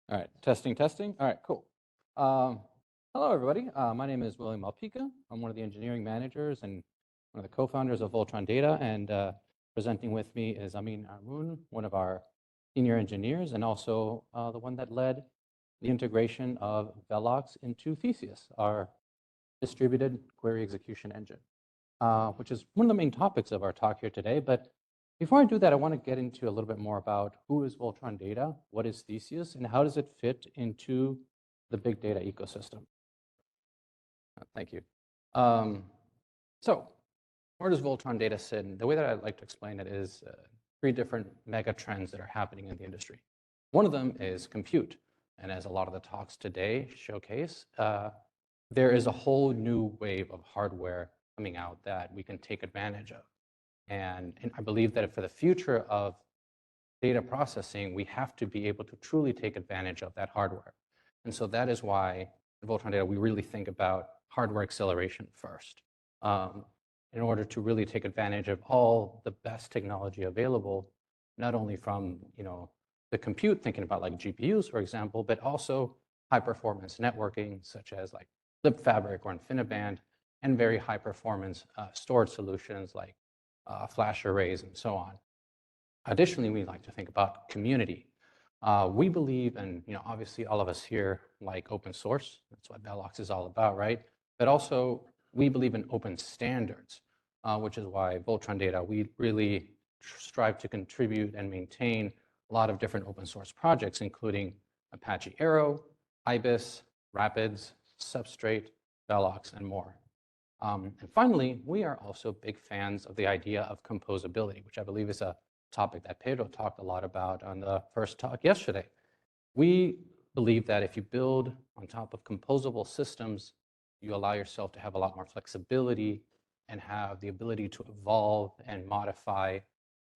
All right, testing, testing. All right, cool. Um, Hello, everybody. My name is William Malpica. I'm one of the engineering managers and one of the co-founders of Voltron Data. And presenting with me is Amin Armoun, one of our senior engineers, and also the one that led the integration of Velox into Theseus, our distributed query execution engine, which is one of the main topics of our talk here today. But before I do that, I want to get into a little bit more about who is Voltron Data, what is Theseus, and how does it fit into the big data ecosystem. Thank you. So where does Voltron Data sit? And the way that I'd like to explain it is three different mega trends that are happening in the industry. One of them is compute. And as a lot of the talks today showcase, there is a whole new wave of hardware coming out that we can take advantage of. And I believe that for the future of data processing, we have to be able to truly take advantage of that hardware. And so that is why in Voltron Data, we really think about hardware acceleration first. In order to really take advantage of all the best technology available, not only from the compute, thinking about like GPUs, for example, but also high performance networking, such as like libfabric or InfiniBand, and very high performance storage solutions like flash arrays and so on. Additionally, we like to think about community. We believe, and obviously all of us here like open source. That's what Velox is all about, right? But also we believe in open standards, which is why Voltron Data, we really strive to contribute and maintain a lot of different open source projects, including Apache Arrow, IBIS, Rapids, Substrate, Velox, and more. And finally, we are also big fans of the idea of composability, which I believe is a topic that Pedro talked a lot about on the first talk yesterday. We believe that if you build on top of composable systems, you allow yourself to have a lot more flexibility and have the ability to evolve and modify,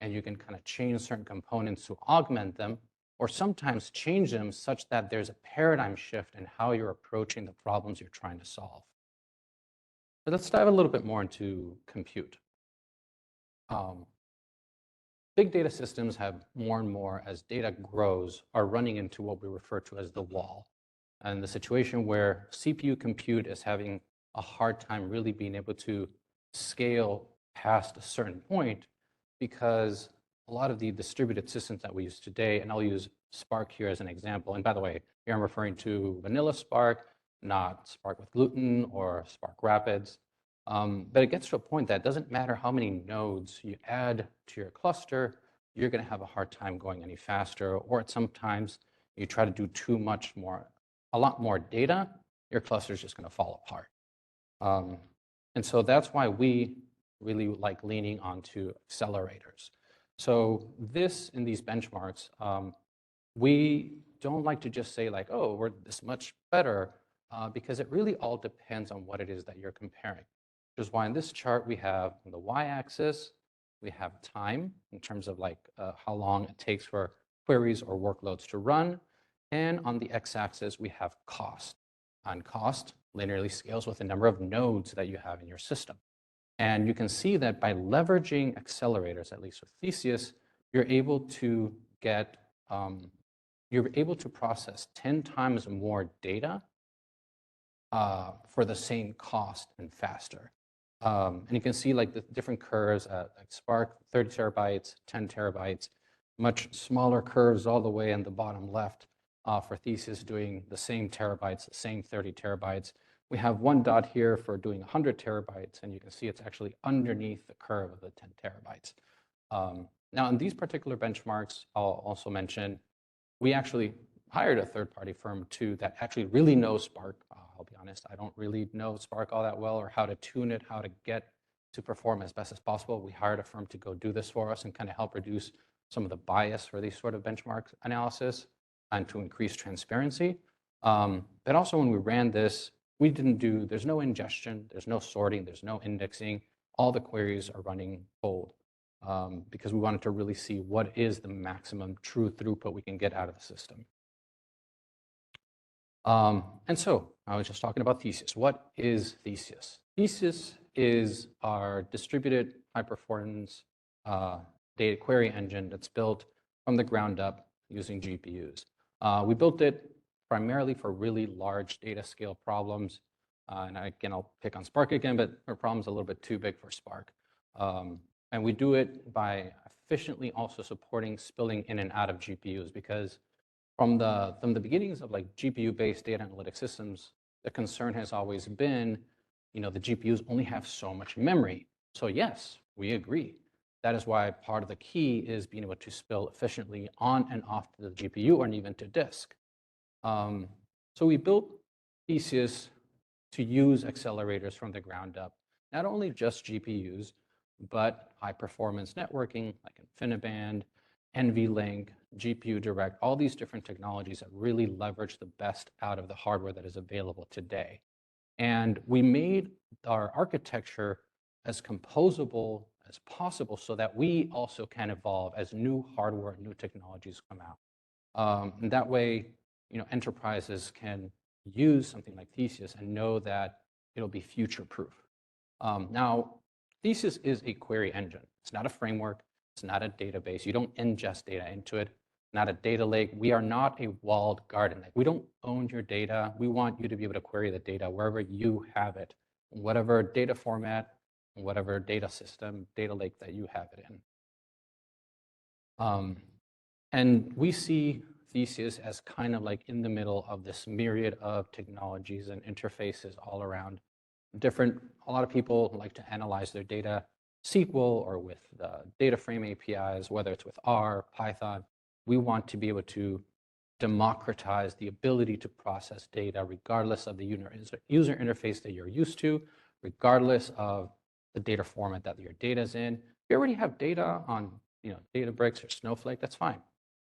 and you can kind of change certain components to augment them, or sometimes change them such that there's a paradigm shift in how you're approaching the problems you're trying to solve. But let's dive a little bit more into compute. Big data systems have more and more, as data grows, are running into what we refer to as the wall. And the situation where CPU compute is having a hard time really being able to scale past a certain point, because a lot of the distributed systems that we use today, and I'll use Spark here as an example. And by the way, here I'm referring to vanilla Spark, not Spark with gluten or Spark Rapids. But it gets to a point that it doesn't matter how many nodes you add to your cluster, you're going to have a hard time going any faster. Or at sometimes you try to do a lot more data, your cluster is just going to fall apart. And so that's why we really like leaning onto accelerators. So in these benchmarks, we don't like to just say like, oh, we're this much better, because it really all depends on what it is that you're comparing. Which is why in this chart we have on the y-axis, we have time in terms of like how long it takes for queries or workloads to run. And on the x-axis, we have cost. On cost, linearly scales with the number of nodes that you have in your system. And you can see that by leveraging accelerators, at least with Theseus, you're able to process 10 times more data for the same cost and faster. And you can see like the different curves at like Spark, 30 terabytes, 10 terabytes, much smaller curves all the way in the bottom left for Thesis doing the same terabytes, the same 30 terabytes. We have one dot here for doing 100 terabytes, and you can see it's actually underneath the curve of the 10 terabytes. Now, in these particular benchmarks, I'll also mention, we actually hired a third-party firm too that actually really knows Spark. I'll be honest, I don't really know Spark all that well, or how to tune it, how to get to perform as best as possible. We hired a firm to go do this for us and kind of help reduce some of the bias for these sort of benchmark analysis and to increase transparency. But also when we ran this, there's no ingestion, there's no sorting, there's no indexing. All the queries are running cold because we wanted to really see what is the maximum true throughput we can get out of the system. And so I was just talking about Thesis. What is Thesis? Thesis is our distributed high-performance data query engine that's built from the ground up using GPUs. We built it primarily for really large data scale problems. And again, I'll pick on Spark again, but our problem's a little bit too big for Spark. And we do it by efficiently also supporting spilling in and out of GPUs, because from the beginnings of like GPU-based data analytic systems, the concern has always been, the GPUs only have so much memory. So yes, we agree. That is why part of the key is being able to spill efficiently on and off to the GPU or even to disk. So we built Theseus to use accelerators from the ground up, not only just GPUs, but high-performance networking like InfiniBand, NVLink, GPU Direct, all these different technologies that really leverage the best out of the hardware that is available today. And we made our architecture as composable as possible so that we also can evolve as new hardware, new technologies come out. And that way, enterprises can use something like Theseus and know that it'll be future-proof. Now, Thesis is a query engine. It's not a framework. It's not a database. You don't ingest data into it. Not a data lake. We are not a walled garden. We don't own your data. We want you to be able to query the data wherever you have it, in whatever data format, in whatever data system, data lake that you have it in. And we see Theseus as kind of like in the middle of this myriad of technologies and interfaces all around. A lot of people like to analyze their data SQL or with the data frame APIs, whether it's with R, Python. We want to be able to democratize the ability to process data regardless of the user interface that you're used to, regardless of the data format that your data is in. If you already have data on Databricks or Snowflake, that's fine.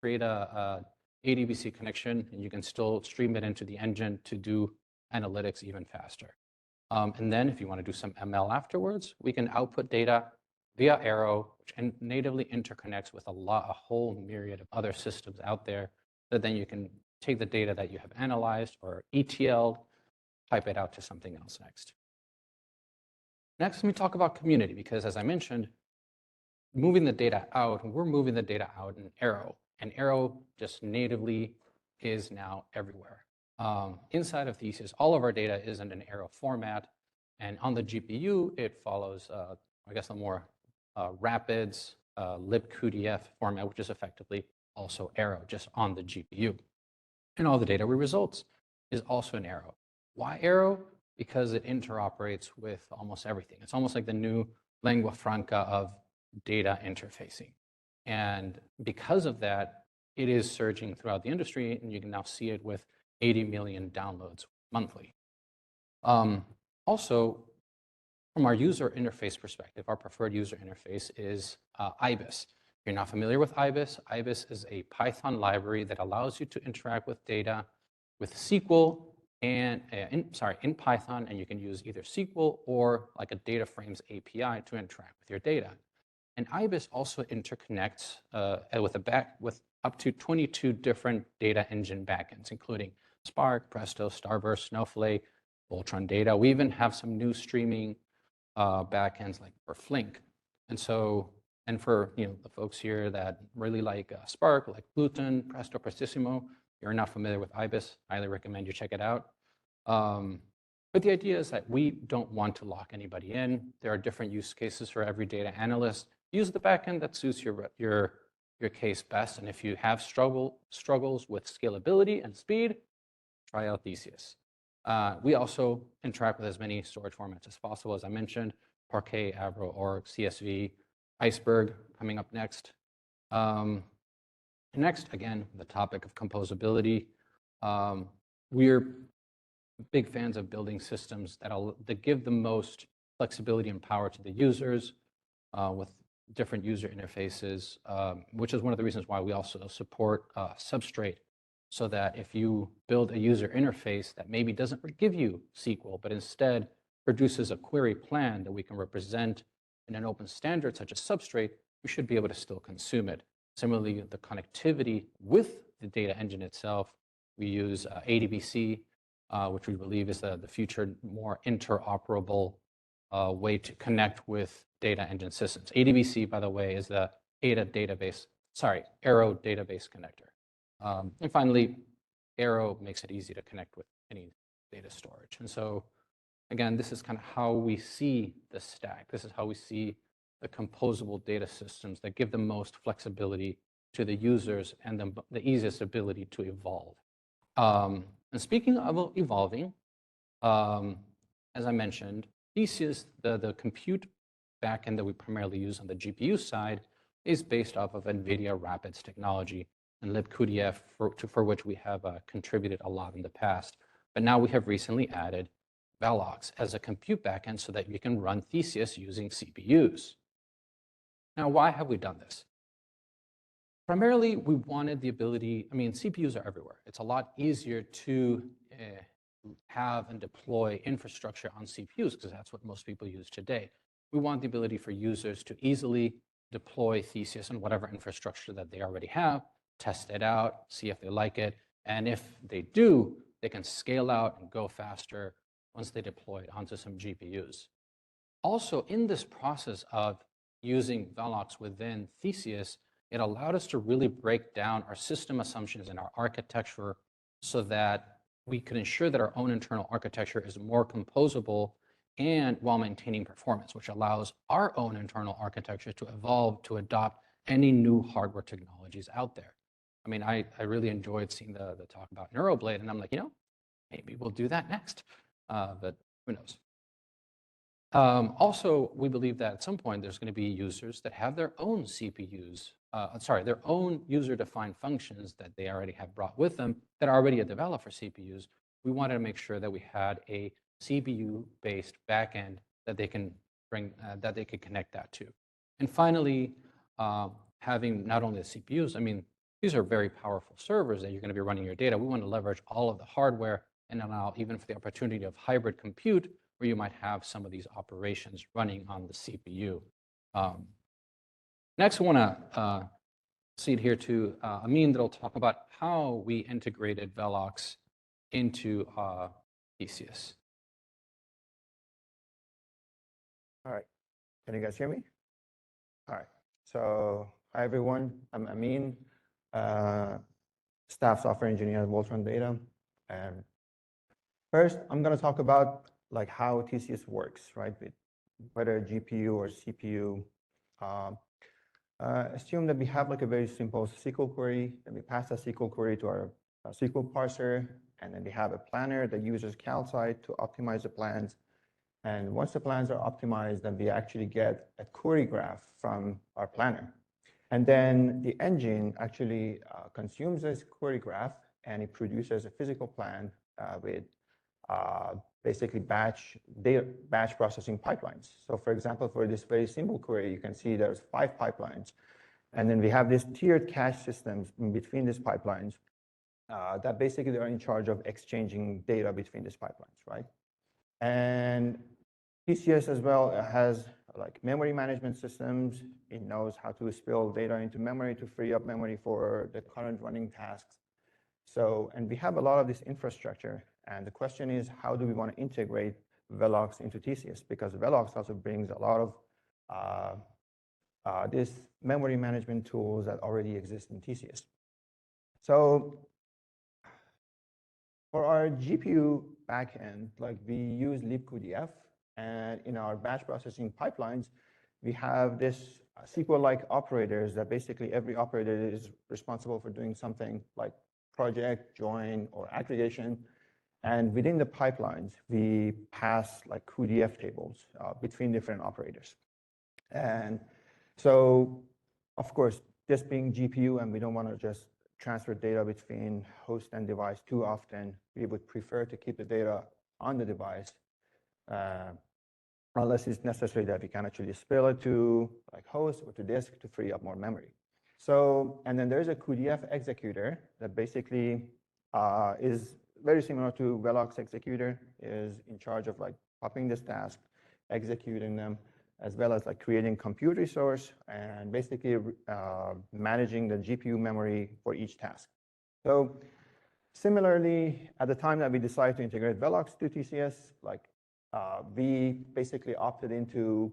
Create a ADBC connection, and you can still stream it into the engine to do analytics even faster. And then if you want to do some ML afterwards, we can output data via Arrow, which natively interconnects with a whole myriad of other systems out there, that then you can take the data that you have analyzed or ETL'd, pipe it out to something else next. Next, let me talk about community, because as I mentioned, moving the data out, we're moving the data out in Arrow, and Arrow just natively is now everywhere. Inside of Thesis, all of our data is in an Arrow format, and on the GPU, it follows, I guess, a more Rapids libqdf format, which is effectively also Arrow, just on the GPU. And all the data results is also in Arrow. Why Arrow? Because it interoperates with almost everything. It's almost like the new lingua franca of data interfacing. And because of that, it is surging throughout the industry, and you can now see it with 80 million downloads monthly. Also, from our user interface perspective, our preferred user interface is IBIS. If you're not familiar with IBIS, IBIS is a Python library that allows you to interact with data with SQL and in Python, and you can use either SQL or like a data frames API to interact with your data. And IBIS also interconnects with up to 22 different data engine backends, including Spark, Presto, Starburst, Snowflake, Voltron Data. We even have some new streaming backends like for Flink. And for the folks here that really like Spark, like Pluton, Presto, Prestissimo, if you're not familiar with IBIS, I highly recommend you check it out. But the idea is that we don't want to lock anybody in. There are different use cases for every data analyst. Use the backend that suits your case best. And if you have struggles with scalability and speed, try out Theseus. We also interact with as many storage formats as possible, as I mentioned, Parquet, Avro, Org, CSV, Iceberg coming up next. Next, again, the topic of composability. We're big fans of building systems that give the most flexibility and power to the users with different user interfaces, which is one of the reasons why we also support Substrate, so that if you build a user interface that maybe doesn't give you SQL, but instead produces a query plan that we can represent in an open standard such as Substrate, we should be able to still consume it. Similarly, the connectivity with the data engine itself, we use ADBC, which we believe is the future more interoperable way to connect with data engine systems. ADBC, by the way, is the Arrow database connector. And finally, Arrow makes it easy to connect with any data storage. And so, again, this is kind of how we see the stack. This is how we see the composable data systems that give the most flexibility to the users and the easiest ability to evolve. And speaking of evolving, as I mentioned, Thesis, the compute backend that we primarily use on the GPU side, is based off of NVIDIA Rapids technology and libcuDF, for which we have contributed a lot in the past. But now we have recently added Velox as a compute backend so that you can run Theseus using CPUs. Now, why have we done this? Primarily, we wanted the ability, I mean, CPUs are everywhere. It's a lot easier to have and deploy infrastructure on CPUs because that's what most people use today. We want the ability for users to easily deploy Theseus on whatever infrastructure that they already have, test it out, see if they like it, and if they do, they can scale out and go faster once they deploy it onto some GPUs. Also, in this process of using Velox within Theseus, it allowed us to really break down our system assumptions and our architecture so that we could ensure that our own internal architecture is more composable and while maintaining performance, which allows our own internal architecture to evolve to adopt any new hardware technologies out there. I mean, I really enjoyed seeing the talk about NeuroBlade, and I'm like, maybe we'll do that next, but who knows? Also, we believe that at some point there's going to be users that have their own CPUs, their own user-defined functions that they already have brought with them that are already developed for CPUs. We wanted to make sure that we had a CPU-based backend that they can bring, that they could connect that to. And finally, having not only the CPUs, I mean, these are very powerful servers that you're going to be running your data. We want to leverage all of the hardware and allow even for the opportunity of hybrid compute where you might have some of these operations running on the CPU. Next, I want to cede here to Amin that'll talk about how we integrated Velox into Theseus. All right, can you guys hear me? All right, so hi everyone, I'm Amin, staff software engineer at Voltron Data. And first, I'm going to talk about how Theseus works, right? With whether GPU or CPU. Assume that we have a very simple SQL query, and we pass that SQL query to our SQL parser, and then we have a planner that uses CalSci to optimize the plans. And once the plans are optimized, then we actually get a query graph from our planner. And then the engine actually consumes this query graph, and it produces a physical plan with basically batch processing pipelines. So for example, for this very simple query, you can see there's 5 pipelines. And then we have these tiered cache systems in between these pipelines that basically are in charge of exchanging data between these pipelines, right? And Theseus as well has memory management systems. It knows how to spill data into memory to free up memory for the current running tasks. So, and we have a lot of this infrastructure. And the question is, how do we want to integrate Velox into Theseus? Because Velox also brings a lot of these memory management tools that already exist in Theseus. So for our GPU backend, we use libcuDF, and in our batch processing pipelines, we have this SQL-like operators that basically every operator is responsible for doing something like project, join, or aggregation. And within the pipelines, we pass QDF tables between different operators. And so, of course, this being GPU, and we don't want to just transfer data between host and device too often, we would prefer to keep the data on the device unless it's necessary that we can actually spill it to host or to disk to free up more memory. So, and then there's a QDF executor that basically is very similar to Velox executor, is in charge of popping this task, executing them, as well as creating compute resource and basically managing the GPU memory for each task. So similarly, at the time that we decided to integrate Velox to TCS, we basically opted into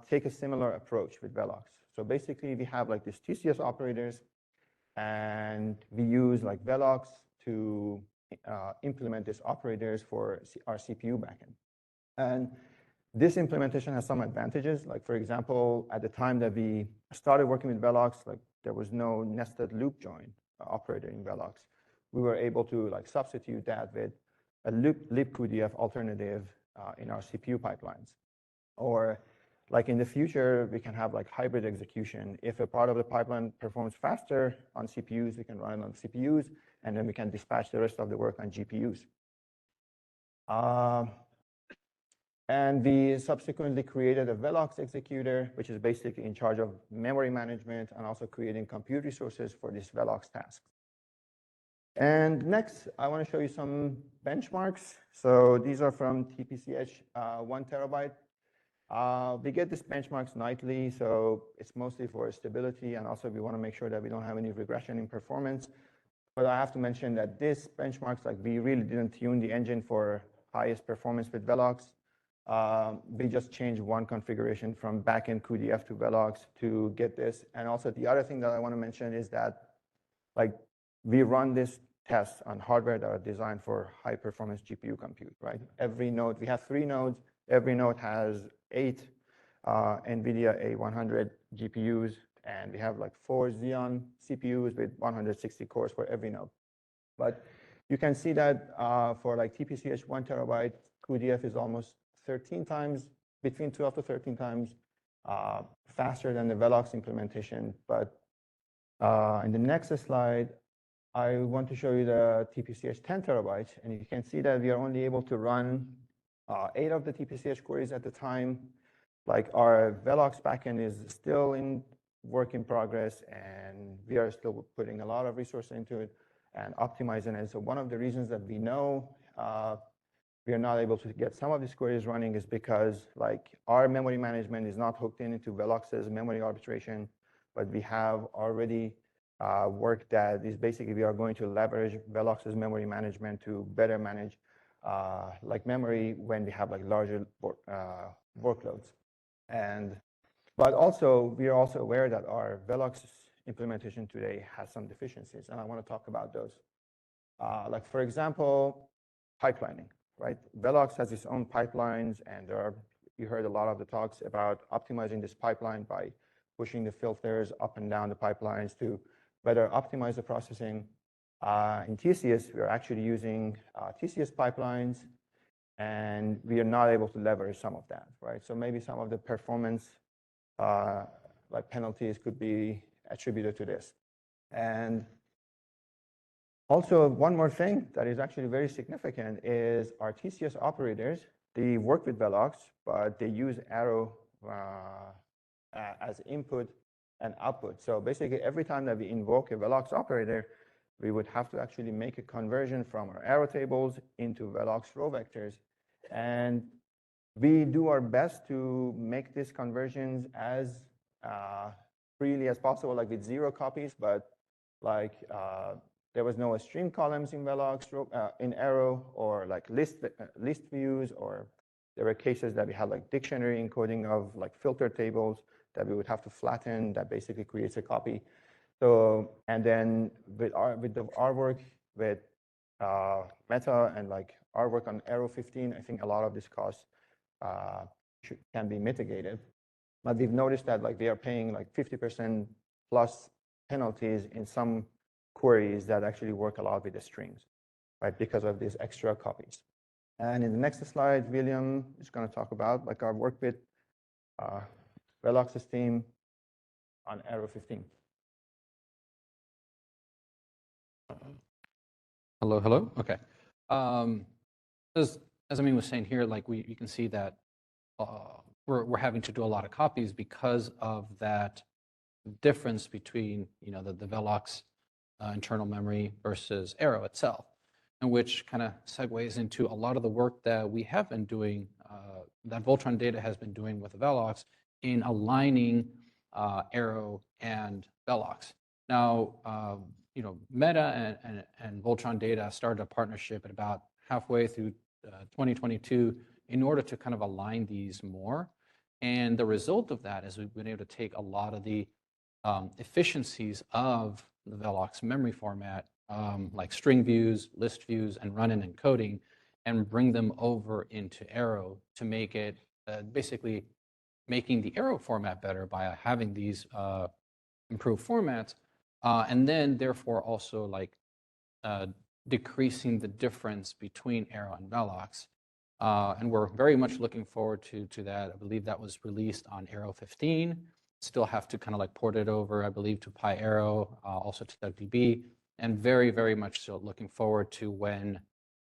take a similar approach with Velox. So basically, we have these TCS operators, and we use like Velox to implement these operators for our CPU backend. And this implementation has some advantages. Like for example, at the time that we started working with Velox, like there was no nested loop join operator in Velox. We were able to like substitute that with a libcuDF alternative in our CPU pipelines. Or like in the future, we can have like hybrid execution. If a part of the pipeline performs faster on CPUs, we can run it on CPUs, and then we can dispatch the rest of the work on GPUs. And we subsequently created a Velox executor, which is basically in charge of memory management and also creating compute resources for these Velox tasks. And next, I want to show you some benchmarks. So these are from TPCH 1 terabyte. We get these benchmarks nightly, so it's mostly for stability, and also we want to make sure that we don't have any regression in performance. But I have to mention that this benchmarks, like we really didn't tune the engine for highest performance with Velox. We just changed one configuration from backend cuDF to Velox to get this. And also the other thing that I want to mention is that like we run this test on hardware that are designed for high performance GPU compute, right? Every node, we have 3 nodes. Every node has 8 NVIDIA A100 GPUs, and we have like 4 Xeon CPUs with 160 cores for every node. But you can see that for like TPCH 1 terabyte, cuDF is almost 13 times, between 12 to 13 times faster than the Velox implementation. But in the next slide, I want to show you the TPCH 10 terabytes, and you can see that we are only able to run 8 of the TPCH queries at the time. Like our Velox backend is still in work in progress, and we are still putting a lot of resources into it and optimizing it. So one of the reasons that we know we are not able to get some of these queries running is because like our memory management is not hooked into Velox's memory arbitration, but we have already work that is basically we are going to leverage Velox's memory management to better manage like memory when we have like larger workloads. But also, we are also aware that our Velox implementation today has some deficiencies, and I want to talk about those. Like for example, pipelining, right? Velox has its own pipelines, and you heard a lot of the talks about optimizing this pipeline by pushing the filters up and down the pipelines to better optimize the processing. In Thesis, we are actually using Theseus pipelines, and we are not able to leverage some of that, right? So maybe some of the performance like penalties could be attributed to this. And also, one more thing that is actually very significant is our Theseus operators. They work with Velox, but they use arrow as input and output. So basically, every time that we invoke a Velox operator, we would have to actually make a conversion from our arrow tables into Velox row vectors. And we do our best to make these conversions as freely as possible, like with 0 copies, but like there was no string columns in Velox, in arrow, or like list views, or there were cases that we had like dictionary encoding of like filter tables that we would have to flatten that basically creates a copy. So, and then with our work with Meta and like our work on Arrow 15, I think a lot of this cost can be mitigated. But we've noticed that like they are paying like 50% plus penalties in some queries that actually work a lot with the strings, right? Because of these extra copies. And in the next slide, William is going to talk about like our work with Velox's team on Arrow 15. Hello, hello. Okay. As Amin was saying here, like you can see that we're having to do a lot of copies because of that difference between the Velox internal memory versus Arrow itself, and which kind of segues into a lot of the work that we have been doing, that Voltron Data has been doing with Velox in aligning Arrow and Velox. Now, Meta and Voltron Data started a partnership at about halfway through 2022 in order to kind of align these more. And the result of that is we've been able to take a lot of the efficiencies of the Velox memory format, like string views, list views, and run-in encoding, and bring them over into Arrow to make it basically making the Arrow format better by having these improved formats, and then therefore also like decreasing the difference between Arrow and Velox. And we're very much looking forward to that. I believe that was released on Arrow 15. Still have to kind of like port it over, I believe, to PyArrow, also to WDB, and very, very much so looking forward to when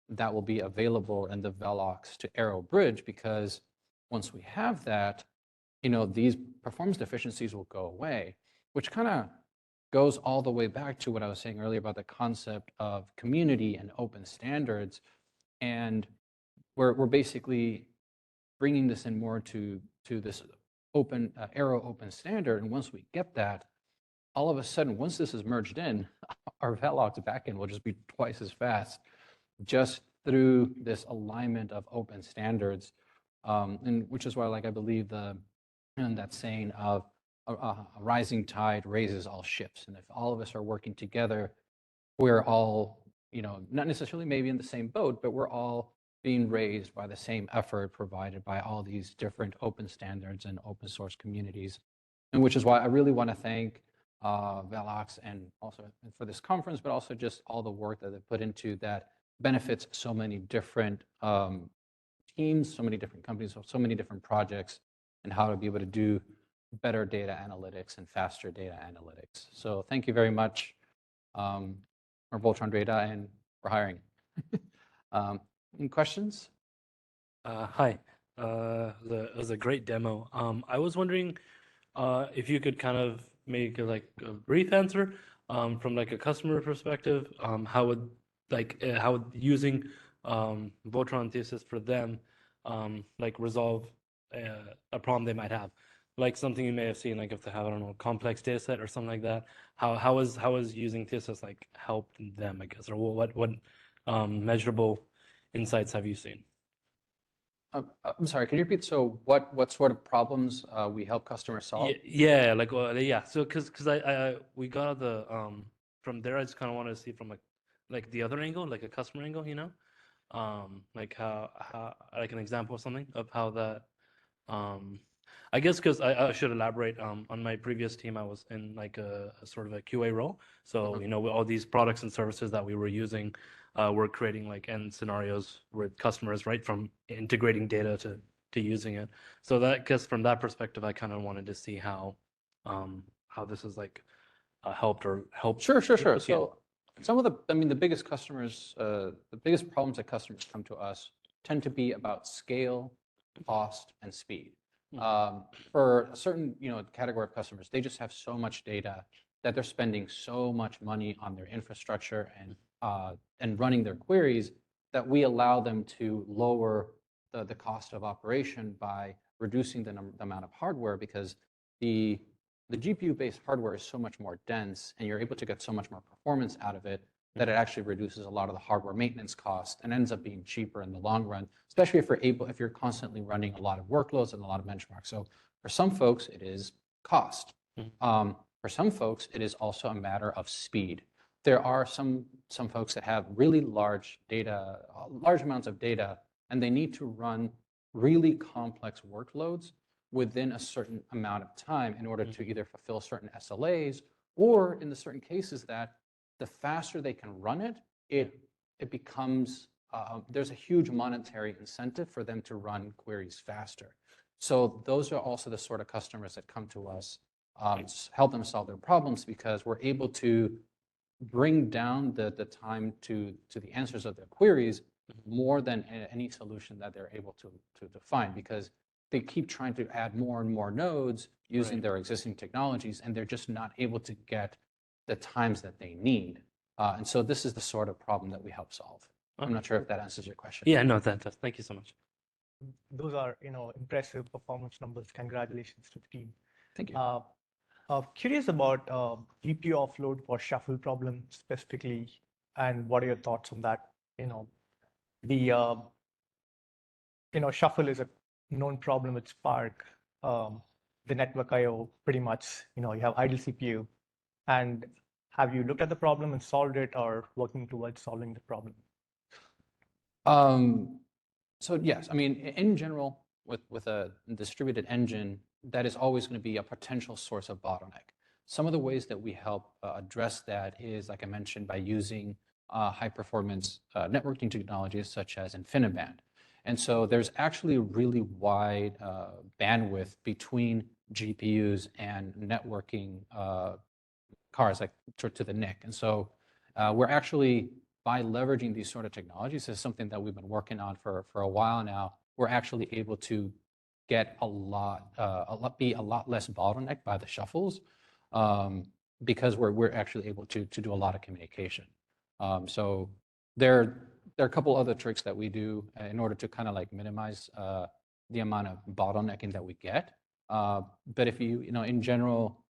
that will be available in the Velox to Arrow bridge, because once we have that, these performance deficiencies will go away, which kind of goes all the way back to what I was saying earlier about the concept of community and open standards. And we're basically bringing this in more to this open Arrow open standard. And once we get that, all of a sudden, once this is merged in, our Velox backend will just be twice as fast, just through this alignment of open standards. And which is why, like, I believe that saying of a rising tide raises all ships. And if all of us are working together, we're all, not necessarily maybe in the same boat, but we're all being raised by the same effort provided by all these different open standards and open source communities. And which is why I really want to thank Velox and also for this conference, but also just all the work that they put into that benefits so many different teams, so many different companies, so many different projects, and how to be able to do better data analytics and faster data analytics. So thank you very much, our Voltron Data, and for hiring. Any questions? Hi, it was a great demo. I was wondering if you could kind of make a brief answer from like a customer perspective. How would using Voltron Thesis for them like resolve a problem they might have, like something you may have seen, like if they have, I don't know, a complex data set or something like that. How is using Thesis like helped them, I guess, or what measurable insights have you seen? I'm sorry, can you repeat? So what sort of problems we help customers solve? Yeah, like yeah. So because we got the from there, I just kind of wanted to see from like the other angle, like a customer angle, like how like an example or something of how that I guess because I should elaborate on my previous team. I was in like a sort of a QA role. So, with all these products and services that we were using, we're creating like end scenarios with customers, right? From integrating data to using it. So that, because from that perspective, I kind of wanted to see how this is like helped. Sure. So some of the biggest customers, the biggest problems that customers come to us tend to be about scale, cost, and speed. For a certain category of customers, they just have so much data that they're spending so much money on their infrastructure and running their queries that we allow them to lower the cost of operation by reducing the amount of hardware, because the GPU-based hardware is so much more dense, and you're able to get so much more performance out of it that it actually reduces a lot of the hardware maintenance cost and ends up being cheaper in the long run, especially if you're constantly running a lot of workloads and a lot of benchmarks. So for some folks, it is cost. For some folks, it is also a matter of speed. There are some folks that have really large amounts of data, and they need to run really complex workloads within a certain amount of time in order to either fulfill certain SLAs, or in the certain cases that the faster they can run it, it becomes, there's a huge monetary incentive for them to run queries faster. So those are also the sort of customers that come to us, help them solve their problems, because we're able to bring down the time to the answers of their queries more than any solution that they're able to find, because they keep trying to add more and more nodes using their existing technologies, and they're just not able to get the times that they need. And so this is the sort of problem that we help solve. I'm not sure if that answers your question. Yeah, no, that does. Thank you so much. Those are, impressive performance numbers. Congratulations to the team. Thank you. Curious about GPU offload for shuffle problem specifically, and what are your thoughts on that? Shuffle is a known problem with Spark. The network I/O pretty much, you have idle CPU, and Have you looked at the problem and solved it, or working towards solving the problem? So yes, I mean, in general, with a distributed engine, that is always going to be a potential source of bottleneck. Some of the ways that we help address that is, like I mentioned, by using high-performance networking technologies such as InfiniBand. And so there's actually really wide bandwidth between GPUs and networking cards, like to the NIC. And so we're actually, by leveraging these sort of technologies, is something that we've been working on for a while now. We're actually able to get be a lot less bottlenecked by the shuffles, because we're actually able to do a lot of communication. So there are a couple other tricks that we do in order to kind of like minimize the amount of bottlenecking that we get. But if you know, in general,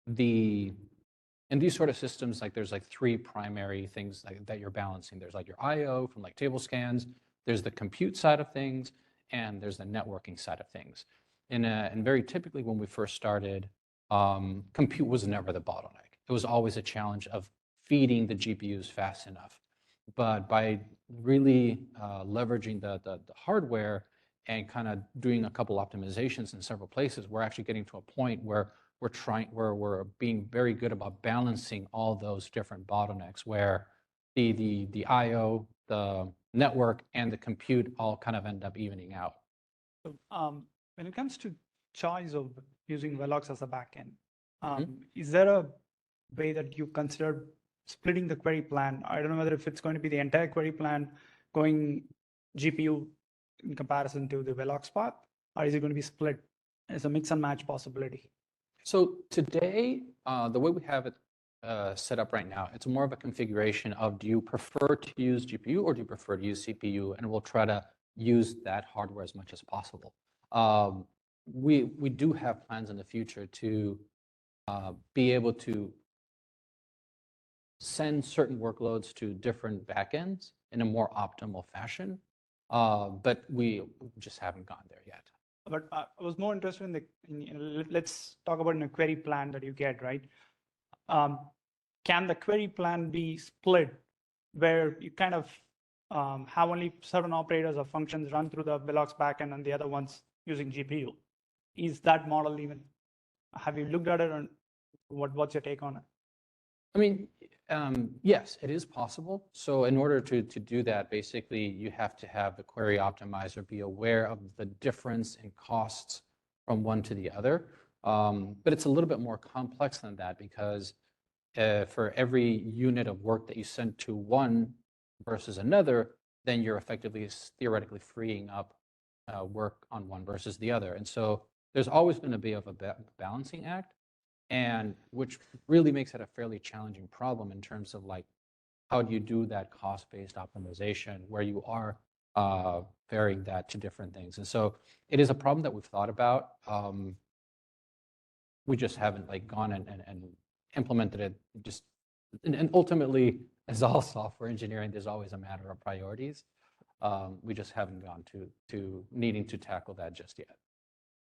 in these sort of systems, like there's like three primary things that you're balancing. There's like your I/O from like table scans, there's the compute side of things, and there's the networking side of things. And very typically when we first started, compute was never the bottleneck. It was always a challenge of feeding the GPUs fast enough. But by really leveraging the hardware and kind of doing a couple optimizations in several places, we're actually getting to a point where we're being very good about balancing all those different bottlenecks, where the I/O, the network, and the compute all kind of end up evening out. So, when it comes to choice of using Velox as a backend, is there a way that you consider splitting the query plan? I don't know whether if it's going to be the entire query plan going GPU in comparison to the Velox path, or is it going to be split as a mix and match possibility? So today, the way we have it set up right now, it's more of a configuration of, do you prefer to use GPU or do you prefer to use CPU? And we'll try to use that hardware as much as possible. We do have plans in the future to be able to send certain workloads to different backends in a more optimal fashion, but we just haven't gone there yet. But I was more interested let's talk about in a query plan that you get, right? Can the query plan be split where you kind of have only certain operators or functions run through the Velox backend and the other ones using GPU? Is that model even, have you looked at it, and what's your take on it? I mean, yes, it is possible. So in order to do that, basically, you have to have the query optimizer be aware of the difference in costs from one to the other. But it's a little bit more complex than that, because for every unit of work that you send to one versus another, then you're effectively theoretically freeing up work on one versus the other. And so there's always going to be of a balancing act, and which really makes it a fairly challenging problem in terms of like, how do you do that cost-based optimization where you are varying that to different things. And so it is a problem that we've thought about. We just haven't like gone and implemented it. And ultimately, as all software engineering, there's always a matter of priorities. We just haven't gone to needing to tackle that just yet.